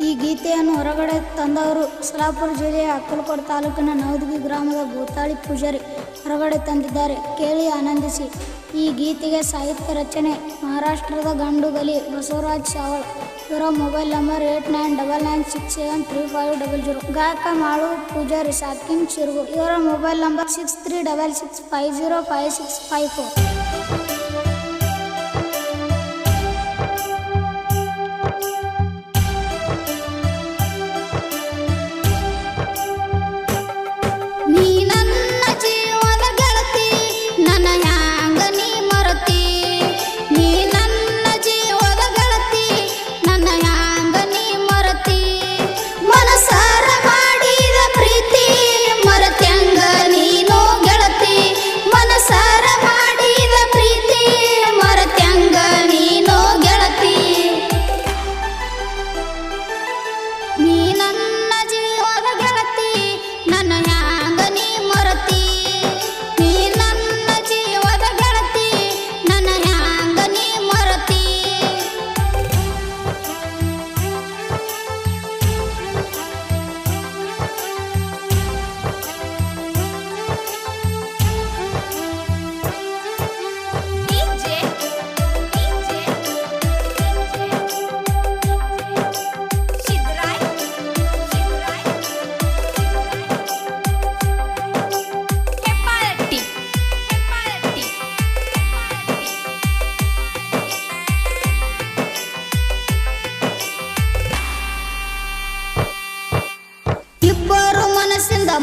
ಈ ಗೀತೆಯನ್ನು ಹೊರಗಡೆ ತಂದವರು ಸೊಲ್ಲಾಪುರ ಜಿಲ್ಲೆಯ ಅಕ್ಕಲಕೋಟೆ ತಾಲೂಕಿನ ನವದಗಿ ಗ್ರಾಮದ ಭೂತಾಳಿ ಪೂಜಾರಿ ಹೊರಗಡೆ ತಂದಿದ್ದಾರೆ. ಕೇಳಿ ಆನಂದಿಸಿ. ಈ ಗೀತೆಗೆ ಸಾಹಿತ್ಯ ರಚನೆ ಮಹಾರಾಷ್ಟ್ರದ ಗಂಡುಗಲಿ ಬಸವರಾಜ್ ಸಾವಳ. ಇವರ ಮೊಬೈಲ್ ನಂಬರ್ 8999673500. ಗಾಯಕ ಮಾಳು ಪೂಜಾರಿ ಸಾಕಿನ್ ಚಿರುಗು. ಇವರ ಮೊಬೈಲ್ ನಂಬರ್ 6366505654.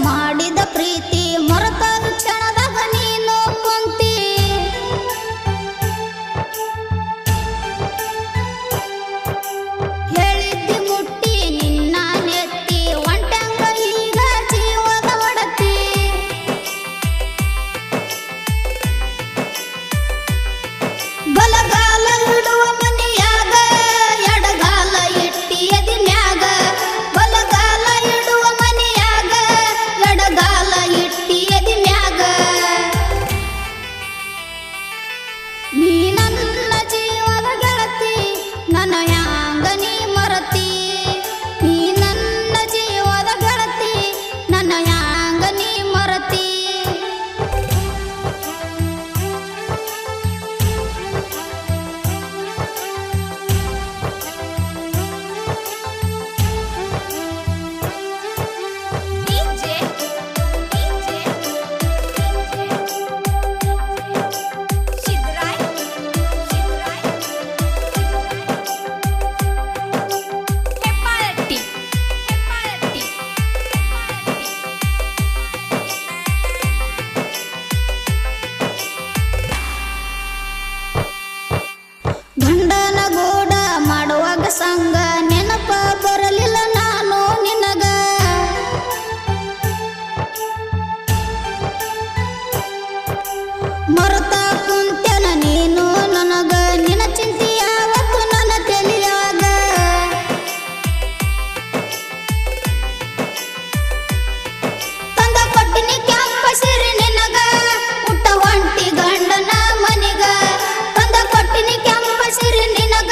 ಮಾಡಿದ ಪ್ರೀತಿ ಮರೆತಾದ ಕ್ಷಣದಾಗ ನೀನು ಕುಂತಿ. ಹೇಳಿದ್ದಿ ಮುಟ್ಟಿ ನಿನ್ನ ನೆತ್ತಿ ಒಂಟಂಗ ಈಗ ಜೀವದ ಒಡತಿ. ಬಲಗಾಲ ಇಡುವ ಮನೆಯಾಗ ಎಡಗಾಲ ಇಟ್ಟಿ ಎದಿನ್ಯಾಗ. ಬಲಗಾಲ ಇಡುವ ಮನೆಯಾಗ ಎಡಗಾಲ ಇಟ್ಟಿ ಎದಿನ್ಯಾಗ. ನೀ ನನ್ನ ಜೀವದ ಗೆಳತಿ ನನ್ನ ಹ್ಯಾಂಗ ನೀ ಮರತಿ. ನೀ ನನ್ನ ಜೀವದ ಗೆಳತಿ ನನ್ನ ಹ್ಯಾಂಗ ನೀ ಮರತಿ. ಗಂಡನ ಗೋಡ ಮಾಡುವಾಗ ಸಂಗ ನೆನಪ ಬರಲಿಲ್ಲ ನಾನು ನಿನಗ. ಮರೆತ ಕುಂತೆನ ನೀನು ನನಗ ನಿನ್ನ ಚಿಂತೆ ಯಾವತ್ತು ನನ್ನ ತಲೆಯಾಗ. ತಂದ ಕೊಟ್ಟಿನಿ ಕ್ಯಾಂಪ ಸಿರಿ ನಿನಗ ಊಟ ಹೊಂಟಿ ಗಂಡನ ಮನಿಗ. ತಂದ ಕೊಟ್ಟಿನಿ ಕ್ಯಾಂಪ ಸಿರಿ ನಿನಗ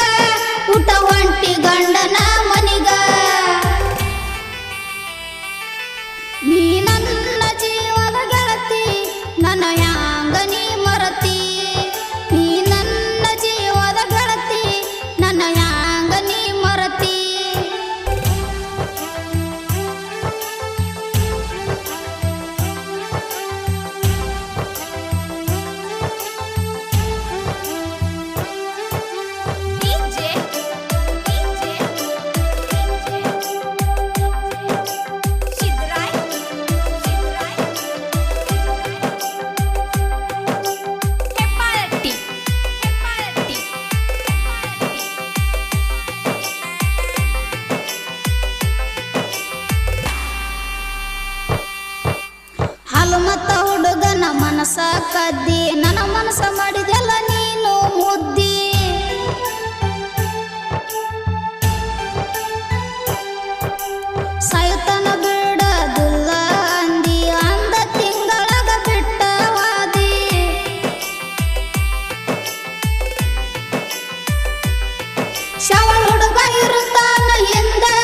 ಊಟ ಹೊಂಟಿ ಗಂಡನ ಮನಿಗ. ನೀ ನನ್ನ ಜೀವದ ಗೆಳತಿ ನನ್ನ ಹ್ಯಾಂಗ ನೀ ಮರತಿ. ನೀ ನನ್ನ ಜೀವದ ಗೆಳತಿ ನನ್ನ ಹ್ಯಾಂಗ ನೀ ಮರತಿ. ಹಾಲು ಮತ್ತ ಹುಡುಗನ ಮನಸ ಕದ್ದಿ ನನ್ನ ಮನಸ ಮಾಡಿದೆಲ್ಲ ನೀನು ಮುದ್ದಿ. ಸಾಯುತನ ಬಿಡದಿಲ್ಲ ಅಂದಿ ಅಂದ ತಿಂಗಳಾಗ ಬಿಟ್ಟವಾದಿ. ಶವ ಹುಡುಗ ಇರುತ್ತಾನ ಹಿಂದೆ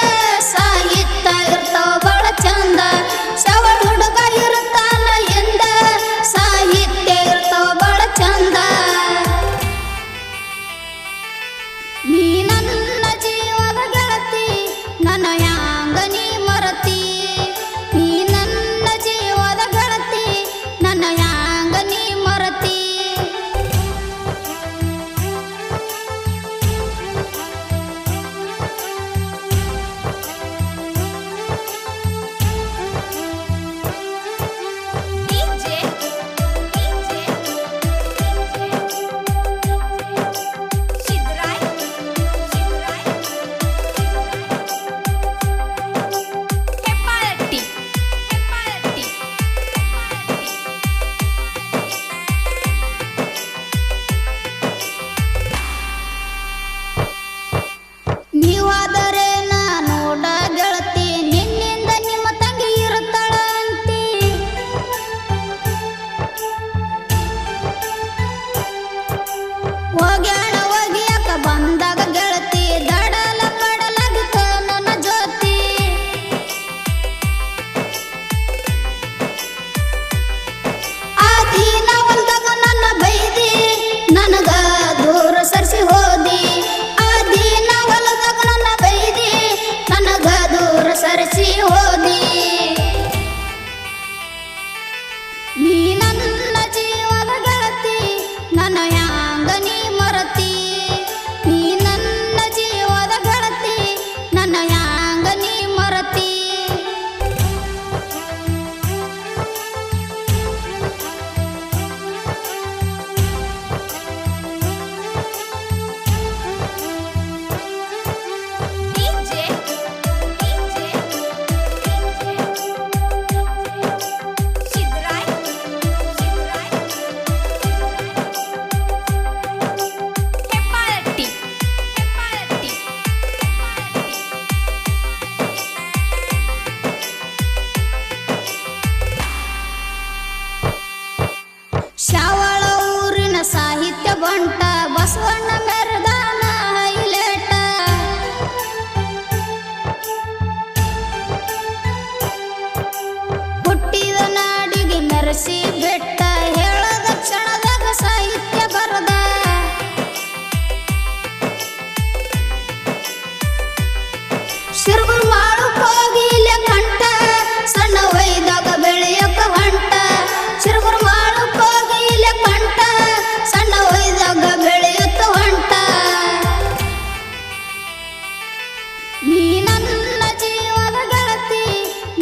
ನನ್ನ ಜೀವದ ಗೆಳತಿ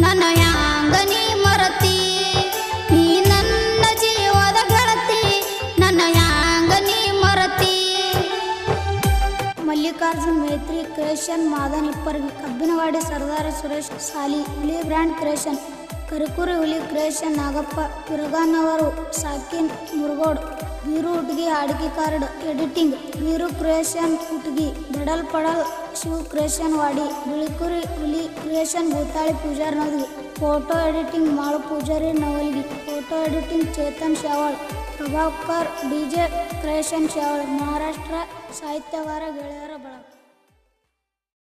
ನನ್ನ ಯಾಂಗ ನೀ ಮರತಿ ನೀ ನನ್ನ ಜೀವದ ಗೆಳತಿ ನನ್ನ ಯಾಂಗ ನೀ ಮರತಿ. Mallikarjun Metri creation Madan Ipparagi Kabbinawadi Sardar Suresh Sali Huli brand creation Karikuri Huli creation Nagappa Piraganavaru ಸಾಕಿನ್ ಮುರುಗೋಡ್ ಬೀರು ಹುಟ್ಗಿ ಹಾಡ್ಗಿ card editing Biru creation Hutgi ದಡಲ್ ಪಡಲ್ Shiva creation Wadi Bilikuri Huli creation Bhutali Pujar Navalgi photo editing Malu Pujari Navalgi photo editing Chetan Shaval Prabhakar DJ creation Shaval Maharashtra ಸಾಹಿತ್ಯಗಾರ ಗೆಳೆಯರ ಬಳಗ.